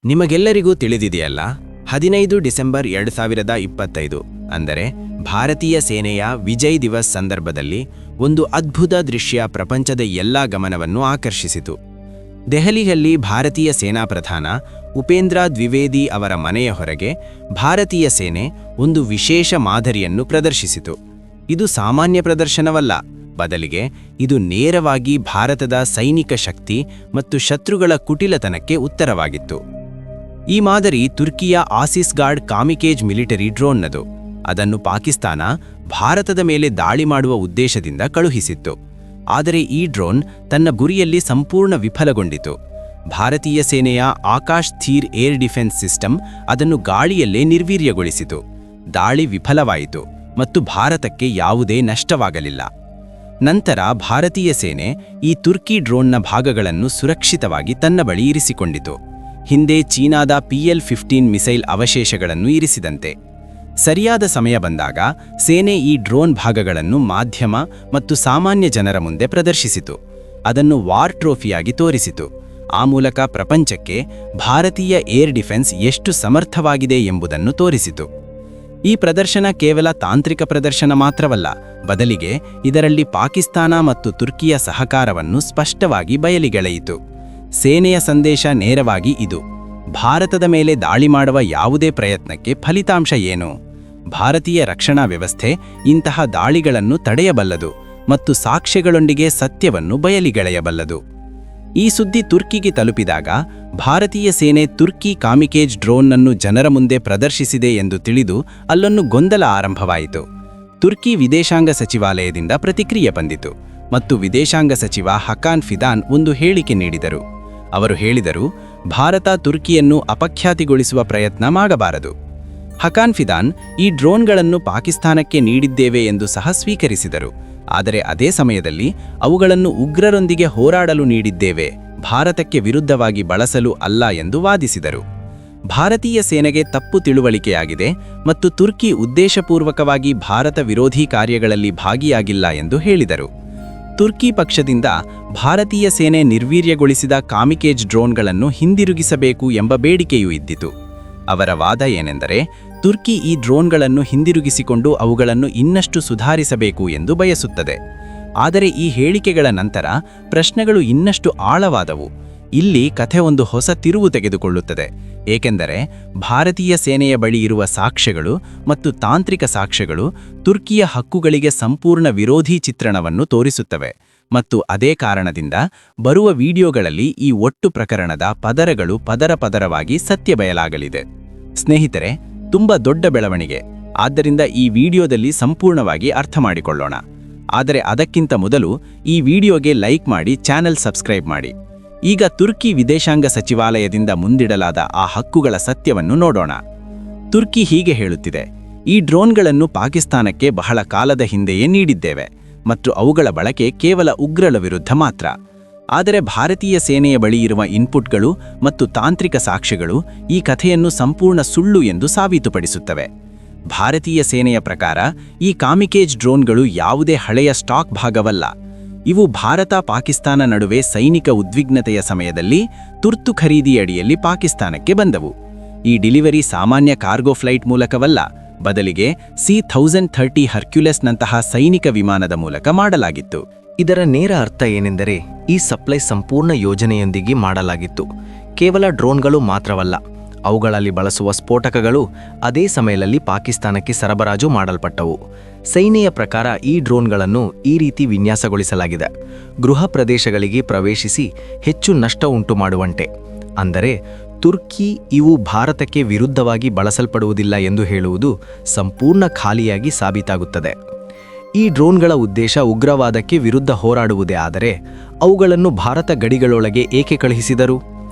ನಿಮಗೆಲ್ಲರಿಗೂ ತಿಳಿದಿದೆಯಲ್ಲ, 15 ಡಿಸೆಂಬರ್ 2025 ಅಂದರೆ ಭಾರತೀಯ ಸೇನೆಯ ವಿಜಯ್ ದಿವಸ್ ಸಂದರ್ಭದಲ್ಲಿ ಒಂದು ಅದ್ಭುತ ದೃಶ್ಯ ಪ್ರಪಂಚದ ಎಲ್ಲಾ ಗಮನವನ್ನು ಆಕರ್ಷಿಸಿತು. ದೆಹಲಿಯಲ್ಲಿ ಭಾರತೀಯ ಸೇನಾ ಪ್ರಧಾನ ಉಪೇಂದ್ರ ದ್ವಿವೇದಿ ಅವರ ಮನೆಯ ಹೊರಗೆ ಭಾರತೀಯ ಸೇನೆ ಒಂದು ವಿಶೇಷ ಮಾದರಿಯನ್ನು ಪ್ರದರ್ಶಿಸಿತು. ಇದು ಸಾಮಾನ್ಯ ಪ್ರದರ್ಶನವಲ್ಲ, ಬದಲಿಗೆ ಇದು ನೇರವಾಗಿ ಭಾರತದ ಸೈನಿಕ ಶಕ್ತಿ ಮತ್ತು ಶತ್ರುಗಳ ಕುಟಿಲತನಕ್ಕೆ ಉತ್ತರವಾಗಿತ್ತು. ಈ ಮಾದರಿ ತುರ್ಕಿಯ ಆಸಿಸ್ ಗಾರ್ಡ್ ಕಾಮಿಕೇಜ್ ಮಿಲಿಟರಿ ಡ್ರೋನ್ನದು. ಅದನ್ನು ಪಾಕಿಸ್ತಾನ ಭಾರತದ ಮೇಲೆ ದಾಳಿ ಮಾಡುವ ಉದ್ದೇಶದಿಂದ ಕಳುಹಿಸಿತ್ತು. ಆದರೆ ಈ ಡ್ರೋನ್ ತನ್ನ ಗುರಿಯಲ್ಲಿ ಸಂಪೂರ್ಣ ವಿಫಲಗೊಂಡಿತು. ಭಾರತೀಯ ಸೇನೆಯ ಆಕಾಶ್ ಥೀರ್ ಏರ್ ಡಿಫೆನ್ಸ್ ಸಿಸ್ಟಮ್ ಅದನ್ನು ಗಾಳಿಯಲ್ಲೇ ನಿರ್ವೀರ್ಯಗೊಳಿಸಿತು. ದಾಳಿ ವಿಫಲವಾಯಿತು ಮತ್ತು ಭಾರತಕ್ಕೆ ಯಾವುದೇ ನಷ್ಟವಾಗಲಿಲ್ಲ. ನಂತರ ಭಾರತೀಯ ಸೇನೆ ಈ ತುರ್ಕಿ ಡ್ರೋನ್ನ ಭಾಗಗಳನ್ನು ಸುರಕ್ಷಿತವಾಗಿ ತನ್ನ ಬಳಿ ಇರಿಸಿಕೊಂಡಿತು, ಹಿಂದೆ ಚೀನಾದ PL-15 ಮಿಸೈಲ್ ಅವಶೇಷಗಳನ್ನು ಇರಿಸಿದಂತೆ. ಸರಿಯಾದ ಸಮಯ ಬಂದಾಗ ಸೇನೆ ಈ ಡ್ರೋನ್ ಭಾಗಗಳನ್ನು ಮಾಧ್ಯಮ ಮತ್ತು ಸಾಮಾನ್ಯ ಜನರ ಮುಂದೆ ಪ್ರದರ್ಶಿಸಿತು. ಅದನ್ನು ವಾರ್ ಟ್ರೋಫಿಯಾಗಿ ತೋರಿಸಿತು. ಆ ಮೂಲಕ ಪ್ರಪಂಚಕ್ಕೆ ಭಾರತೀಯ ಏರ್ ಡಿಫೆನ್ಸ್ ಎಷ್ಟು ಸಮರ್ಥವಾಗಿದೆ ಎಂಬುದನ್ನು ತೋರಿಸಿತು. ಈ ಪ್ರದರ್ಶನ ಕೇವಲ ತಾಂತ್ರಿಕ ಪ್ರದರ್ಶನ ಮಾತ್ರವಲ್ಲ, ಬದಲಿಗೆ ಇದರಲ್ಲಿ ಪಾಕಿಸ್ತಾನ ಮತ್ತು ತುರ್ಕಿಯ ಸಹಕಾರವನ್ನು ಸ್ಪಷ್ಟವಾಗಿ ಬಯಲಿಗೆಳೆಯಿತು. ಸೇನೆಯ ಸಂದೇಶ ನೇರವಾಗಿ ಇದು: ಭಾರತದ ಮೇಲೆ ದಾಳಿ ಮಾಡುವ ಯಾವುದೇ ಪ್ರಯತ್ನಕ್ಕೆ ಫಲಿತಾಂಶ ಏನು? ಭಾರತೀಯ ರಕ್ಷಣಾ ವ್ಯವಸ್ಥೆ ಇಂತಹ ದಾಳಿಗಳನ್ನು ತಡೆಯಬಲ್ಲದು ಮತ್ತು ಸಾಕ್ಷ್ಯಗಳೊಂದಿಗೆ ಸತ್ಯವನ್ನು ಬಯಲಿಗೆಳೆಯಬಲ್ಲದು. ಈ ಸುದ್ದಿ ತುರ್ಕಿಗೆ ತಲುಪಿದಾಗ ಭಾರತೀಯ ಸೇನೆ ತುರ್ಕಿ ಕಾಮಿಕೇಜ್ ಡ್ರೋನ್ನನ್ನು ಜನರ ಮುಂದೆ ಪ್ರದರ್ಶಿಸಿದೆ ಎಂದು ತಿಳಿದು ಅಲ್ಲೊಂದು ಗೊಂದಲ ಆರಂಭವಾಯಿತು. ತುರ್ಕಿ ವಿದೇಶಾಂಗ ಸಚಿವಾಲಯದಿಂದ ಪ್ರತಿಕ್ರಿಯೆ ಬಂದಿತು ಮತ್ತು ವಿದೇಶಾಂಗ ಸಚಿವ ಹಕಾನ್ ಫಿದಾನ್ ಒಂದು ಹೇಳಿಕೆ ನೀಡಿದರು. ಅವರು ಹೇಳಿದರು, ಭಾರತ ತುರ್ಕಿಯನ್ನು ಅಪಖ್ಯಾತಿಗೊಳಿಸುವ ಪ್ರಯತ್ನ ಮಾಡಬಾರದು. ಹಕಾನ್ ಫಿದಾನ್ ಈ ಡ್ರೋನ್ಗಳನ್ನು ಪಾಕಿಸ್ತಾನಕ್ಕೆ ನೀಡಿದ್ದೇವೆ ಎಂದು ಸಹ ಸ್ವೀಕರಿಸಿದರು. ಆದರೆ ಅದೇ ಸಮಯದಲ್ಲಿ ಅವುಗಳನ್ನು ಉಗ್ರರೊಂದಿಗೆ ಹೋರಾಡಲು ನೀಡಿದ್ದೇವೆ, ಭಾರತಕ್ಕೆ ವಿರುದ್ಧವಾಗಿ ಬಳಸಲು ಅಲ್ಲ ಎಂದು ವಾದಿಸಿದರು. ಭಾರತೀಯ ಸೇನೆಗೆ ತಪ್ಪು ತಿಳುವಳಿಕೆಯಾಗಿದೆ ಮತ್ತು ತುರ್ಕಿ ಉದ್ದೇಶಪೂರ್ವಕವಾಗಿ ಭಾರತ ವಿರೋಧಿ ಕಾರ್ಯಗಳಲ್ಲಿ ಭಾಗಿಯಾಗಿಲ್ಲ ಎಂದು ಹೇಳಿದರು. ತುರ್ಕಿ ಪಕ್ಷದಿಂದ ಭಾರತೀಯ ಸೇನೆ ನಿರ್ವೀರ್ಯಗೊಳಿಸಿದ ಕಾಮಿಕೇಜ್ ಡ್ರೋನ್ಗಳನ್ನು ಹಿಂದಿರುಗಿಸಬೇಕು ಎಂಬ ಬೇಡಿಕೆಯೂ ಇದ್ದಿತು. ಅವರ ವಾದ ಏನೆಂದರೆ, ತುರ್ಕಿ ಈ ಡ್ರೋನ್ಗಳನ್ನು ಹಿಂದಿರುಗಿಸಿಕೊಂಡು ಅವುಗಳನ್ನು ಇನ್ನಷ್ಟು ಸುಧಾರಿಸಬೇಕು ಎಂದು ಬಯಸುತ್ತದೆ. ಆದರೆ ಈ ಹೇಳಿಕೆಗಳ ನಂತರ ಪ್ರಶ್ನೆಗಳು ಇನ್ನಷ್ಟು ಆಳವಾದವು. ಇಲ್ಲಿ ಕಥೆ ಒಂದು ಹೊಸ ತಿರುವು ತೆಗೆದುಕೊಳ್ಳುತ್ತದೆ, ಏಕೆಂದರೆ ಭಾರತೀಯ ಸೇನೆಯ ಬಳಿ ಇರುವ ಸಾಕ್ಷ್ಯಗಳು ಮತ್ತು ತಾಂತ್ರಿಕ ಸಾಕ್ಷ್ಯಗಳು ತುರ್ಕಿಯ ಹಕ್ಕುಗಳಿಗೆ ಸಂಪೂರ್ಣ ವಿರೋಧಿ ಚಿತ್ರಣವನ್ನು ತೋರಿಸುತ್ತವೆ. ಮತ್ತು ಅದೇ ಕಾರಣದಿಂದ ಬರುವ ವಿಡಿಯೋಗಳಲ್ಲಿ ಈ ಒಟ್ಟು ಪ್ರಕರಣದ ಪದರಗಳು ಪದರವಾಗಿ ಸತ್ಯ ಬಯಲಾಗಲಿದೆ. ಸ್ನೇಹಿತರೆ, ತುಂಬ ದೊಡ್ಡ ಬೆಳವಣಿಗೆ, ಆದ್ದರಿಂದ ಈ ವಿಡಿಯೋದಲ್ಲಿ ಸಂಪೂರ್ಣವಾಗಿ ಅರ್ಥ ಮಾಡಿಕೊಳ್ಳೋಣ. ಆದರೆ ಅದಕ್ಕಿಂತ ಮೊದಲು ಈ ವಿಡಿಯೋಗೆ ಲೈಕ್ ಮಾಡಿ, ಚಾನೆಲ್ ಸಬ್ಸ್ಕ್ರೈಬ್ ಮಾಡಿ. ಈಗ ತುರ್ಕಿ ವಿದೇಶಾಂಗ ಸಚಿವಾಲಯದಿಂದ ಮುಂದಿಡಲಾದ ಆ ಹಕ್ಕುಗಳ ಸತ್ಯವನ್ನು ನೋಡೋಣ. ತುರ್ಕಿ ಹೀಗೆ ಹೇಳುತ್ತಿದೆ: ಈ ಡ್ರೋನ್ಗಳನ್ನು ಪಾಕಿಸ್ತಾನಕ್ಕೆ ಬಹಳ ಕಾಲದ ಹಿಂದೆಯೇ ನೀಡಿದ್ದೇವೆ ಮತ್ತು ಅವುಗಳ ಬಳಕೆ ಕೇವಲ ಉಗ್ರರ ವಿರುದ್ಧ ಮಾತ್ರ. ಆದರೆ ಭಾರತೀಯ ಸೇನೆಯ ಬಳಿ ಇರುವ ಇನ್ಪುಟ್ಗಳು ಮತ್ತು ತಾಂತ್ರಿಕ ಸಾಕ್ಷ್ಯಗಳು ಈ ಕಥೆಯನ್ನು ಸಂಪೂರ್ಣ ಸುಳ್ಳು ಎಂದು ಸಾಬೀತುಪಡಿಸುತ್ತವೆ. ಭಾರತೀಯ ಸೇನೆಯ ಪ್ರಕಾರ ಈ ಕಾಮಿಕೇಜ್ ಡ್ರೋನ್ಗಳು ಯಾವುದೇ ಹಳೆಯ ಸ್ಟಾಕ್ ಭಾಗವಲ್ಲ. ಇವು ಭಾರತ-ಪಾಕಿಸ್ತಾನ ನಡುವೆ ಸೈನಿಕ ಉದ್ವಿಗ್ನತೆಯ ಸಮಯದಲ್ಲಿ ತುರ್ತು ಖರೀದಿಯಡಿಯಲ್ಲಿ ಪಾಕಿಸ್ತಾನಕ್ಕೆ ಬಂದವು. ಈ ಡೆಲಿವರಿ ಸಾಮಾನ್ಯ ಕಾರ್ಗೋ ಫ್ಲೈಟ್ ಮೂಲಕವಲ್ಲ, ಬದಲಿಗೆ C-1030 ಹರ್ಕ್ಯುಲೆಸ್ನಂತಹ ಸೈನಿಕ ವಿಮಾನದ ಮೂಲಕ ಮಾಡಲಾಗಿತ್ತು. ಇದರ ನೇರ ಅರ್ಥ ಏನೆಂದರೆ, ಈ ಸಪ್ಲೈ ಸಂಪೂರ್ಣ ಯೋಜನೆಯೊಂದಿಗೆ ಮಾಡಲಾಗಿತ್ತು. ಕೇವಲ ಡ್ರೋನ್ಗಳು ಮಾತ್ರವಲ್ಲ, ಅವುಗಳಲ್ಲಿ ಬಳಸುವ ಸ್ಫೋಟಕಗಳು ಅದೇ ಸಮಯದಲ್ಲಿ ಪಾಕಿಸ್ತಾನಕ್ಕೆ ಸರಬರಾಜು ಮಾಡಲ್ಪಟ್ಟವು. ಸೇನೆಯ ಪ್ರಕಾರ ಈ ಡ್ರೋನ್ಗಳನ್ನು ಈ ರೀತಿ ವಿನ್ಯಾಸಗೊಳಿಸಲಾಗಿದೆ: ಗೃಹ ಪ್ರದೇಶಗಳಿಗೆ ಪ್ರವೇಶಿಸಿ ಹೆಚ್ಚು ನಷ್ಟ ಉಂಟು ಮಾಡುವಂತೆ. ಅಂದರೆ ತುರ್ಕಿ ಇವು ಭಾರತಕ್ಕೆ ವಿರುದ್ಧವಾಗಿ ಬಳಸಲ್ಪಡುವುದಿಲ್ಲ ಎಂದು ಹೇಳುವುದು ಸಂಪೂರ್ಣ ಖಾಲಿಯಾಗಿ ಸಾಬೀತಾಗುತ್ತದೆ. ಈ ಡ್ರೋನ್ಗಳ ಉದ್ದೇಶ ಉಗ್ರವಾದಕ್ಕೆ ವಿರುದ್ಧ ಹೋರಾಡುವುದೇ ಆದರೆ ಅವುಗಳನ್ನು ಭಾರತ ಗಡಿಗಳೊಳಗೆ ಏಕೆ ಕಳುಹಿಸಿದರು?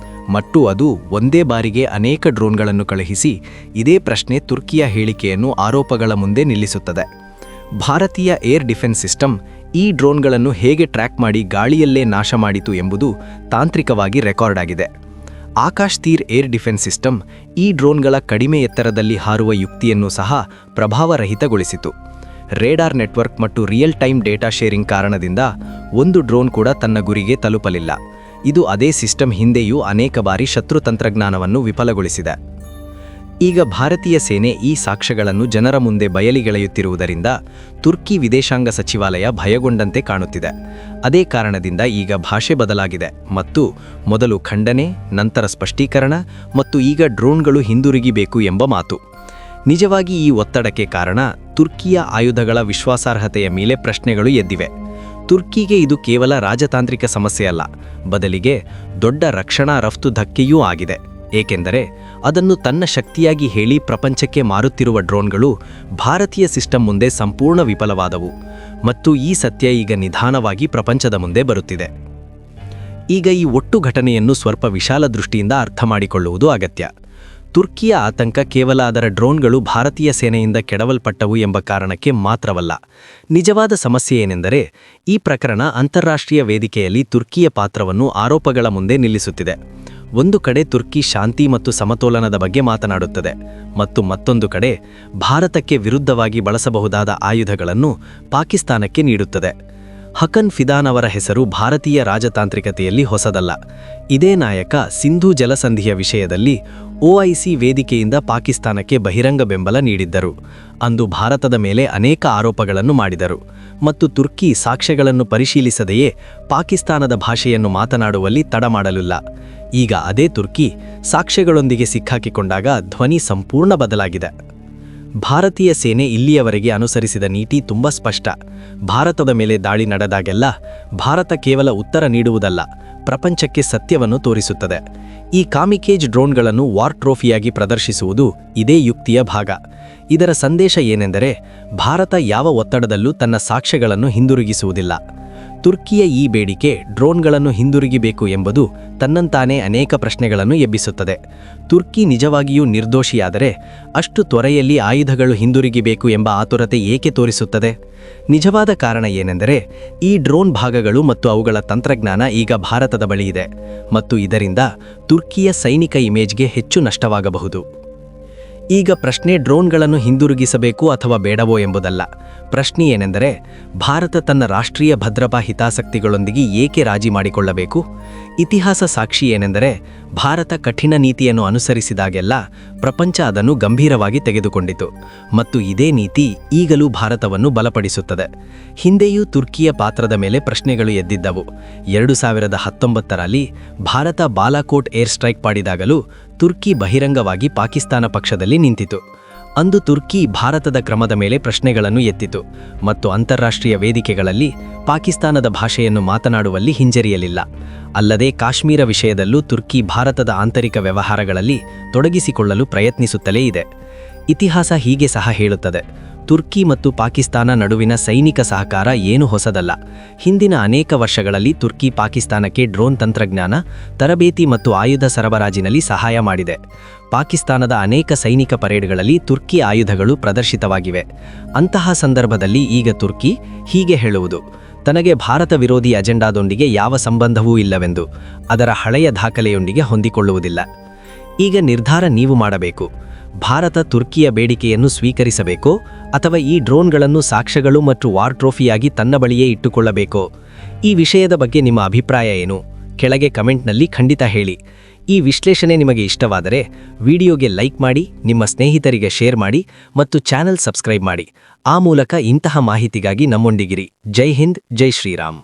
ಮತ್ತು ಅದು ಒಂದೇ ಬಾರಿಗೆ ಅನೇಕ ಡ್ರೋನ್ಗಳನ್ನು ಕಳುಹಿಸಿ? ಇದೇ ಪ್ರಶ್ನೆ ತುರ್ಕಿಯ ಹೇಳಿಕೆಯನ್ನು ಆರೋಪಗಳ ಮುಂದೆ ನಿಲ್ಲಿಸುತ್ತದೆ. ಭಾರತೀಯ ಏರ್ ಡಿಫೆನ್ಸ್ ಸಿಸ್ಟಮ್ ಈ ಡ್ರೋನ್ಗಳನ್ನು ಹೇಗೆ ಟ್ರ್ಯಾಕ್ ಮಾಡಿ ಗಾಳಿಯಲ್ಲೇ ನಾಶ ಮಾಡಿತು ಎಂಬುದು ತಾಂತ್ರಿಕವಾಗಿ ರೆಕಾರ್ಡ್ ಆಗಿದೆ. ಆಕಾಶ್ ತೀರ್ ಏರ್ ಡಿಫೆನ್ಸ್ ಸಿಸ್ಟಮ್ ಈ ಡ್ರೋನ್ಗಳ ಕಡಿಮೆ ಎತ್ತರದಲ್ಲಿ ಹಾರುವ ಯುಕ್ತಿಯನ್ನು ಸಹ ಪ್ರಭಾವರಹಿತಗೊಳಿಸಿತು. ರೇಡಾರ್ ನೆಟ್ವರ್ಕ್ ಮತ್ತು ರಿಯಲ್ ಟೈಮ್ ಡೇಟಾ ಶೇರಿಂಗ್ ಕಾರಣದಿಂದ ಒಂದು ಡ್ರೋನ್ ಕೂಡ ತನ್ನ ಗುರಿಗೆ ತಲುಪಲಿಲ್ಲ. ಇದು ಅದೇ ಸಿಸ್ಟಮ್ ಹಿಂದೆಯೂ ಅನೇಕ ಬಾರಿ ಶತ್ರು ತಂತ್ರಜ್ಞಾನವನ್ನು ವಿಫಲಗೊಳಿಸಿದೆ. ಈಗ ಭಾರತೀಯ ಸೇನೆ ಈ ಸಾಕ್ಷ್ಯಗಳನ್ನು ಜನರ ಮುಂದೆ ಬಯಲಿಗೆಳೆಯುತ್ತಿರುವುದರಿಂದ ತುರ್ಕಿ ವಿದೇಶಾಂಗ ಸಚಿವಾಲಯ ಭಯಗೊಂಡಂತೆ ಕಾಣುತ್ತಿದೆ. ಅದೇ ಕಾರಣದಿಂದ ಈಗ ಭಾಷೆ ಬದಲಾಗಿದೆ ಮತ್ತು ಮೊದಲು ಖಂಡನೆ, ನಂತರ ಸ್ಪಷ್ಟೀಕರಣ ಮತ್ತು ಈಗ ಡ್ರೋನ್ಗಳು ಹಿಂದಿರುಗಿಬೇಕು ಎಂಬ ಮಾತು. ನಿಜವಾಗಿ ಈ ಒತ್ತಡಕ್ಕೆ ಕಾರಣ ತುರ್ಕಿಯ ಆಯುಧಗಳ ವಿಶ್ವಾಸಾರ್ಹತೆಯ ಮೇಲೆ ಪ್ರಶ್ನೆಗಳು ಎದ್ದಿವೆ. ತುರ್ಕಿಗೆ ಇದು ಕೇವಲ ರಾಜತಾಂತ್ರಿಕ ಸಮಸ್ಯೆ ಅಲ್ಲ, ಬದಲಿಗೆ ದೊಡ್ಡ ರಕ್ಷಣಾ ರಫ್ತು ಧಕ್ಕೆಯೂ ಆಗಿದೆ. ಏಕೆಂದರೆ ಅದನ್ನು ತನ್ನ ಶಕ್ತಿಯಾಗಿ ಹೇಳಿ ಪ್ರಪಂಚಕ್ಕೆ ಮಾರುತ್ತಿರುವ ಡ್ರೋನ್ಗಳು ಭಾರತೀಯ ಸಿಸ್ಟಮ್ ಮುಂದೆ ಸಂಪೂರ್ಣ ವಿಫಲವಾದವು ಮತ್ತು ಈ ಸತ್ಯ ಈಗ ನಿಧಾನವಾಗಿ ಪ್ರಪಂಚದ ಮುಂದೆ ಬರುತ್ತಿದೆ. ಈಗ ಈ ಒಟ್ಟು ಘಟನೆಯನ್ನು ಸ್ವಲ್ಪ ವಿಶಾಲ ದೃಷ್ಟಿಯಿಂದ ಅರ್ಥ ಮಾಡಿಕೊಳ್ಳುವುದು ಅಗತ್ಯ. ತುರ್ಕಿಯ ಆತಂಕ ಕೇವಲ ಅದರ ಡ್ರೋನ್ಗಳು ಭಾರತೀಯ ಸೇನೆಯಿಂದ ಕೆಡವಲ್ಪಟ್ಟವು ಎಂಬ ಕಾರಣಕ್ಕೆ ಮಾತ್ರವಲ್ಲ. ನಿಜವಾದ ಸಮಸ್ಯೆ ಏನೆಂದರೆ ಈ ಪ್ರಕರಣ ಅಂತಾರಾಷ್ಟ್ರೀಯ ವೇದಿಕೆಯಲ್ಲಿ ತುರ್ಕಿಯ ಪಾತ್ರವನ್ನು ಆರೋಪಗಳ ಮುಂದೆ ನಿಲ್ಲಿಸುತ್ತಿದೆ. ಒಂದು ಕಡೆ ತುರ್ಕಿ ಶಾಂತಿ ಮತ್ತು ಸಮತೋಲನದ ಬಗ್ಗೆ ಮಾತನಾಡುತ್ತದೆ ಮತ್ತು ಮತ್ತೊಂದು ಕಡೆ ಭಾರತಕ್ಕೆ ವಿರುದ್ಧವಾಗಿ ಬಳಸಬಹುದಾದ ಆಯುಧಗಳನ್ನು ಪಾಕಿಸ್ತಾನಕ್ಕೆ ನೀಡುತ್ತದೆ. ಹಕನ್ ಫಿದಾನ್ ಅವರ ಹೆಸರು ಭಾರತೀಯ ರಾಜತಾಂತ್ರಿಕತೆಯಲ್ಲಿ ಹೊಸದಲ್ಲ. ಇದೇ ನಾಯಕ ಸಿಂಧೂ ಜಲಸಂಧಿಯ ವಿಷಯದಲ್ಲಿ OIC ವೇದಿಕೆಯಿಂದ ಪಾಕಿಸ್ತಾನಕ್ಕೆ ಬಹಿರಂಗ ಬೆಂಬಲ ನೀಡಿದ್ದರು. ಅಂದು ಭಾರತದ ಮೇಲೆ ಅನೇಕ ಆರೋಪಗಳನ್ನು ಮಾಡಿದರು ಮತ್ತು ತುರ್ಕಿ ಸಾಕ್ಷ್ಯಗಳನ್ನು ಪರಿಶೀಲಿಸದೆಯೇ ಪಾಕಿಸ್ತಾನದ ಭಾಷೆಯನ್ನು ಮಾತನಾಡುವಲ್ಲಿ ತಡ ಮಾಡಲಿಲ್ಲ. ಈಗ ಅದೇ ತುರ್ಕಿ ಸಾಕ್ಷ್ಯಗಳೊಂದಿಗೆ ಸಿಕ್ಕಾಕಿಕೊಂಡಾಗ ಧ್ವನಿ ಸಂಪೂರ್ಣ ಬದಲಾಗಿದೆ. ಭಾರತೀಯ ಸೇನೆ ಇಲ್ಲಿಯವರೆಗೆ ಅನುಸರಿಸಿದ ನೀತಿ ತುಂಬ ಸ್ಪಷ್ಟ. ಭಾರತದ ಮೇಲೆ ದಾಳಿ ನಡೆದಾಗೆಲ್ಲ ಭಾರತ ಕೇವಲ ಉತ್ತರ ನೀಡುವುದಲ್ಲ, ಪ್ರಪಂಚಕ್ಕೆ ಸತ್ಯವನ್ನು ತೋರಿಸುತ್ತದೆ. ಈ ಕಾಮಿಕೇಜ್ ಡ್ರೋನ್ಗಳನ್ನು ವಾರ್ ಟ್ರೋಫಿಯಾಗಿ ಪ್ರದರ್ಶಿಸುವುದು ಇದೇ ಯುಕ್ತಿಯ ಭಾಗ. ಇದರ ಸಂದೇಶ ಏನೆಂದರೆ ಭಾರತ ಯಾವ ಒತ್ತಡದಲ್ಲೂ ತನ್ನ ಸಾಕ್ಷ್ಯಗಳನ್ನು ಹಿಂದಿರುಗಿಸುವುದಿಲ್ಲ. ತುರ್ಕಿಯ ಈ ಬೇಡಿಕೆ ಡ್ರೋನ್ಗಳನ್ನು ಹಿಂದಿರುಗಿಬೇಕು ಎಂಬುದು ತನ್ನಂತಾನೇ ಅನೇಕ ಪ್ರಶ್ನೆಗಳನ್ನು ಎಬ್ಬಿಸುತ್ತದೆ. ತುರ್ಕಿ ನಿಜವಾಗಿಯೂ ನಿರ್ದೋಷಿಯಾದರೆ ಅಷ್ಟು ತ್ವರೆಯಲ್ಲಿ ಆಯುಧಗಳು ಹಿಂದಿರುಗಿಬೇಕು ಎಂಬ ಆತುರತೆ ಏಕೆ ತೋರಿಸುತ್ತದೆ? ನಿಜವಾದ ಕಾರಣ ಏನೆಂದರೆ ಈ ಡ್ರೋನ್ ಭಾಗಗಳು ಮತ್ತು ಅವುಗಳ ತಂತ್ರಜ್ಞಾನ ಈಗ ಭಾರತದ ಬಳಿ ಇದೆ ಮತ್ತು ಇದರಿಂದ ತುರ್ಕಿಯ ಸೈನಿಕ ಇಮೇಜ್ಗೆ ಹೆಚ್ಚು ನಷ್ಟವಾಗಬಹುದು. ಈಗ ಪ್ರಶ್ನೆ ಡ್ರೋನ್ಗಳನ್ನು ಹಿಂದಿರುಗಿಸಬೇಕು ಅಥವಾ ಬೇಡವೋ ಎಂಬುದಲ್ಲ. ಪ್ರಶ್ನೆ ಏನೆಂದರೆ ಭಾರತ ತನ್ನ ರಾಷ್ಟ್ರೀಯ ಭದ್ರತಾ ಹಿತಾಸಕ್ತಿಗಳೊಂದಿಗೆ ಏಕೆ ರಾಜಿ ಮಾಡಿಕೊಳ್ಳಬೇಕು? ಇತಿಹಾಸ ಸಾಕ್ಷಿ ಏನೆಂದರೆ ಭಾರತ ಕಠಿಣ ನೀತಿಯನ್ನು ಅನುಸರಿಸಿದಾಗೆಲ್ಲ ಪ್ರಪಂಚ ಅದನ್ನು ಗಂಭೀರವಾಗಿ ತೆಗೆದುಕೊಂಡಿತು ಮತ್ತು ಇದೇ ನೀತಿ ಈಗಲೂ ಭಾರತವನ್ನು ಬಲಪಡಿಸುತ್ತದೆ. ಹಿಂದೆಯೂ ತುರ್ಕಿಯ ಪಾತ್ರದ ಮೇಲೆ ಪ್ರಶ್ನೆಗಳು ಎದ್ದಿದ್ದವು. 2019ರಲ್ಲಿ ಭಾರತ ಬಾಲಾಕೋಟ್ ಏರ್ ಸ್ಟ್ರೈಕ್ ಮಾಡಿದಾಗಲೂ ತುರ್ಕಿ ಬಹಿರಂಗವಾಗಿ ಪಾಕಿಸ್ತಾನ ಪಕ್ಷದಲ್ಲಿ ನಿಂತಿತು. ಅಂದು ತುರ್ಕಿ ಭಾರತದ ಕ್ರಮದ ಮೇಲೆ ಪ್ರಶ್ನೆಗಳನ್ನು ಎತ್ತಿತು ಮತ್ತು ಅಂತಾರಾಷ್ಟ್ರೀಯ ವೇದಿಕೆಗಳಲ್ಲಿ ಪಾಕಿಸ್ತಾನದ ಭಾಷೆಯನ್ನು ಮಾತನಾಡುವಲ್ಲಿ ಹಿಂಜರಿಯಲಿಲ್ಲ. ಅಲ್ಲದೆ ಕಾಶ್ಮೀರ ವಿಷಯದಲ್ಲೂ ತುರ್ಕಿ ಭಾರತದ ಆಂತರಿಕ ವ್ಯವಹಾರಗಳಲ್ಲಿ ತೊಡಗಿಸಿಕೊಳ್ಳಲು ಪ್ರಯತ್ನಿಸುತ್ತಲೇ ಇದೆ. ಇತಿಹಾಸ ಹೀಗೆ ಸಹ ಹೇಳುತ್ತದೆ, ತುರ್ಕಿ ಮತ್ತು ಪಾಕಿಸ್ತಾನ ನಡುವಿನ ಸೈನಿಕ ಸಹಕಾರ ಏನು ಹೊಸದಲ್ಲ. ಹಿಂದಿನ ಅನೇಕ ವರ್ಷಗಳಲ್ಲಿ ತುರ್ಕಿ ಪಾಕಿಸ್ತಾನಕ್ಕೆ ಡ್ರೋನ್ ತಂತ್ರಜ್ಞಾನ, ತರಬೇತಿ ಮತ್ತು ಆಯುಧ ಸರಬರಾಜಿನಲ್ಲಿ ಸಹಾಯ ಮಾಡಿದೆ. ಪಾಕಿಸ್ತಾನದ ಅನೇಕ ಸೈನಿಕ ಪರೇಡ್ಗಳಲ್ಲಿ ತುರ್ಕಿ ಆಯುಧಗಳು ಪ್ರದರ್ಶಿತವಾಗಿವೆ. ಅಂತಹ ಸಂದರ್ಭದಲ್ಲಿ ಈಗ ತುರ್ಕಿ ಹೀಗೆ ಹೇಳುವುದು, ತನಗೆ ಭಾರತ ವಿರೋಧಿ ಅಜೆಂಡಾದೊಂದಿಗೆ ಯಾವ ಸಂಬಂಧವೂ ಇಲ್ಲವೆಂದು, ಅದರ ಹಳೆಯ ದಾಖಲೆಯೊಂದಿಗೆ ಹೊಂದಿಕೊಳ್ಳುವುದಿಲ್ಲ. ಈಗ ನಿರ್ಧಾರ ನೀವು ಮಾಡಬೇಕು. ಭಾರತ ತುರ್ಕಿಯ ಬೇಡಿಕೆಯನ್ನು ಸ್ವೀಕರಿಸಬೇಕೋ ಅಥವಾ ಈ ಡ್ರೋನ್ಗಳನ್ನು ಸಾಕ್ಷ್ಯಗಳು ಮತ್ತು ವಾರ್ ಟ್ರೋಫಿಯಾಗಿ ತನ್ನ ಬಳಿಯೇ ಇಟ್ಟುಕೊಳ್ಳಬೇಕೋ? ಈ ವಿಷಯದ ಬಗ್ಗೆ ನಿಮ್ಮ ಅಭಿಪ್ರಾಯ ಏನು? ಕೆಳಗೆ ಕಮೆಂಟ್ನಲ್ಲಿ ಖಂಡಿತ ಹೇಳಿ. ಈ ವಿಶ್ಲೇಷಣೆ ನಿಮಗೆ ಇಷ್ಟವಾದರೆ ವಿಡಿಯೋಗೆ ಲೈಕ್ ಮಾಡಿ, ನಿಮ್ಮ ಸ್ನೇಹಿತರಿಗೆ ಶೇರ್ ಮಾಡಿ ಮತ್ತು ಚಾನೆಲ್ ಸಬ್ಸ್ಕ್ರೈಬ್ ಮಾಡಿ. ಆ ಮೂಲಕ ಇಂತಹ ಮಾಹಿತಿಗಾಗಿ ನಮ್ಮೊಂದಿಗಿರಿ. ಜೈ ಹಿಂದ್, ಜೈ ಶ್ರೀರಾಮ್.